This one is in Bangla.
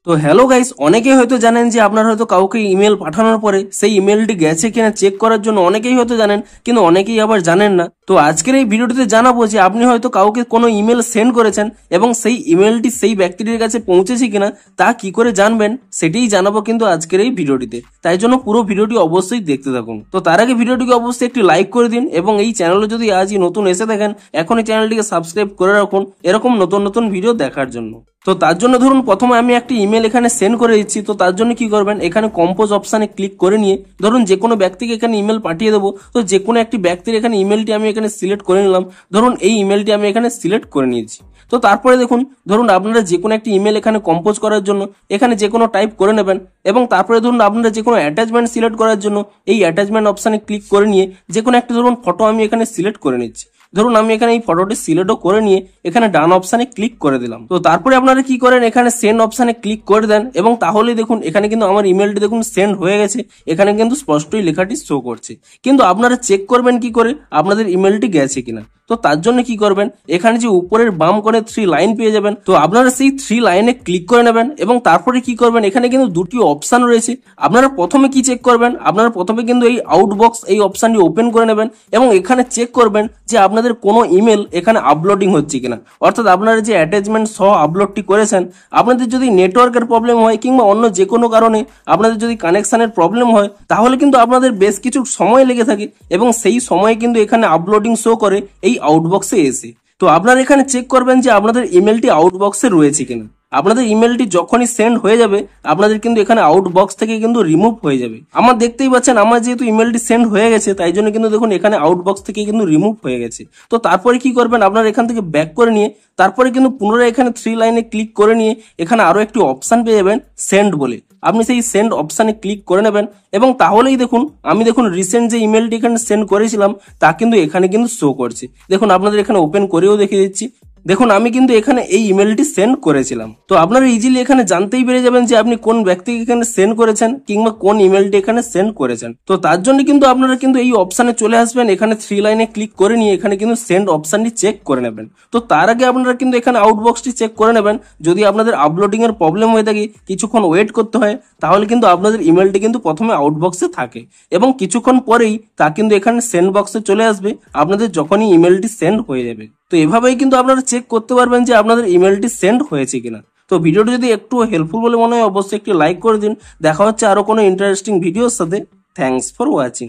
তো হ্যালো গাইস, অনেকেই হয়তো জানেন যে আপনার হয়তো কাউকে ইমেল পাঠানোর পরে সেই ইমেলটি গেছে কিনা চেক করার জন্য অনেকেই হয়তো জানেন, কিন্তু অনেকেই আবার জানেন না। তো আজকের এই ভিডিওটিতে জানাবো যে আপনি হয়তো কাউকে কোনো ইমেল সেন্ড করেছেন এবং সেই ইমেলটি সেই ব্যক্তিটির কাছে পৌঁছেছে কিনা তা কি করে জানবেন সেটাই জানাবো কিন্তু আজকের এই ভিডিওটিতে। তাই জন্য পুরো ভিডিওটি অবশ্যই দেখতে থাকুন। তো তার আগে ভিডিওটিকে অবশ্যই একটি লাইক করে দিন এবং এই চ্যানেলে যদি আজই নতুন এসে থাকেন এখনই চ্যানেলটিকে সাবস্ক্রাইব করে রাখুন এরকম নতুন নতুন ভিডিও দেখার জন্য। তো তার জন্য ধরুন প্রথমে আমি একটি ইমেল এখানে সেন্ড করে দিচ্ছি। তো তার জন্য কি করবেন, এখানে কম্পোজ অপশানে ক্লিক করে নিয়ে ধরুন যে কোনো ব্যক্তিকে এখানে ইমেল পাঠিয়ে দেবো। তো যে কোনো একটি ব্যক্তির এখানে ইমেলটি আমি এখানে সিলেক্ট করে নিলাম। ধরুন এই ইমেলটি আমি এখানে সিলেক্ট করে নিয়েছি। তো তারপরে দেখুন, ধরুন আপনারা যে কোনো একটি ইমেল এখানে কম্পোজ করার জন্য এখানে যে কোনো টাইপ করে নেবেন এবং তারপরে ধরুন আপনারা যে কোনো অ্যাটাচমেন্ট সিলেক্ট করার জন্য এই অ্যাটাচমেন্ট অপশানে ক্লিক করে নিয়ে যে কোনো একটা ধরুন ফটো আমি এখানে সিলেক্ট করে নিচ্ছি। ধরুন আমি এখানে এই ফটোটি সিলেক্টও করে নিয়ে এখানে ডান অপশানে ক্লিক করে দিলাম। তো তারপরে আপনারা কি করেন, এখানে সেন্ড অপশানে ক্লিক করে দেন এবং তাহলে দেখুন এখানে কিন্তু আমার ইমেলটি দেখুন সেন্ড হয়ে গেছে। এখানে কিন্তু স্পষ্টই লেখাটি শো করছে, কিন্তু আপনারা চেক করবেন কি করে আপনাদের ইমেলটি গেছে কিনা। তো তার জন্য কি করবেন, এখানে যে উপরের বাম কোণে 3 লাইন পেয়ে যাবেন। তো আপনারা সেই 3 লাইনে ক্লিক করে নেবেন এবং তারপরে কি করবেন, এখানে কিন্তু দুটি অপশন রয়েছে। আপনারা প্রথমে কি চেক করবেন, আপনারা প্রথমে কিন্তু এই আউটবক্স এই অপশনটি ওপেন করে নেবেন এবং এখানে চেক করবেন যে আপনাদের কোনো ইমেল এখানে আপলোডিং হচ্ছে কিনা। অর্থাৎ আপনারা যে অ্যাটাচমেন্ট সহ আপলোডটি করেছেন, আপনাদের যদি নেটওয়ার্কের প্রবলেম হয় কিংবা অন্য যে কোনো কারণে আপনাদের যদি কানেকশনের প্রবলেম হয় তাহলে কিন্তু আপনাদের বেশ কিছু সময় লেগে থাকে এবং সেই সময়ে কিন্তু এখানে আপলোডিং শো করে এই আউটবক্সে এসে। তো আপনারা এখানে চেক করবেন যে আপনাদের ইমেলটি আউটবক্সে রয়েছে কিনা। আপনাদের ইমেলটি যখনই সেন্ড হয়ে যাবে আপনাদের কিন্তু এখানে আউটবক্স থেকে কিন্তু রিমুভ হয়ে যাবে। আমার দেখতেই পাচ্ছেন আমার যেহেতু ইমেলটি সেন্ড হয়ে গেছে তাই জন্য কিন্তু দেখুন এখানে আউটবক্স থেকে কিন্তু রিমুভ হয়ে গেছে। তো তারপরে কি করবেন, আপনারা এখান থেকে ব্যাক করে নিয়ে তারপরে কিন্তু পুনরায় এখানে 3 লাইনে ক্লিক করে নিয়ে এখানে আরো একটি অপশন পেয়ে যাবেন সেন্ড বলে। আপনি সেই সেন্ড অপশানে ক্লিক করে নেবেন এবং তাহলেই দেখুন আমি দেখুন রিসেন্ট যে ইমেলটি এখানে সেন্ড করেছিলাম তা কিন্তু এখানে কিন্তু শো করছে। দেখুন আপনাদের এখানে ওপেন করেও দেখিয়ে দিচ্ছি। দেখুন আমি কিন্তু এখানে এই ইমেলটি সেন্ড করেছিলাম। তো আপনারা ইজিলি এখানে জানতেই পেরে যাবেন যে আপনি কোন ব্যক্তিকে এখানে সেন্ড করেছেন কিংবা কোন ইমেলটি এখানে সেন্ড করেছেন। তো তার জন্য কিন্তু আপনারা কিন্তু এই অপশানে চলে আসবেন, এখানে 3 লাইনে ক্লিক করে নিয়ে এখানে কিন্তু সেন্ড অপশানটি চেক করে নেবেন। তো তার আগে আপনারা কিন্তু এখানে আউটবক্সটি চেক করে নেবেন। যদি আপনাদের আপলোডিং এর প্রবলেম হয়ে থাকে, কিছুক্ষণ ওয়েট করতে হয়, তাহলে কিন্তু আপনাদের ইমেলটি কিন্তু প্রথমে আউটবক্সে থাকে এবং কিছুক্ষণ পরেই তা কিন্তু এখানে সেন্ড বক্সে চলে আসবে আপনাদের যখনই ইমেলটি সেন্ড হয়ে যাবে। তো এভাবেই কিন্তু আপনারা চেক করতে পারবেন যে আপনাদের ইমেলটি সেন্ড হয়েছে কিনা। তো ভিডিওটি যদি একটু হেল্পফুল বলে মনে হয় অবশ্যই একটি লাইক করে দিন। দেখা হচ্ছে আরো কোনো ইন্টারেস্টিং ভিডিওর সাথে। Thanks for watching.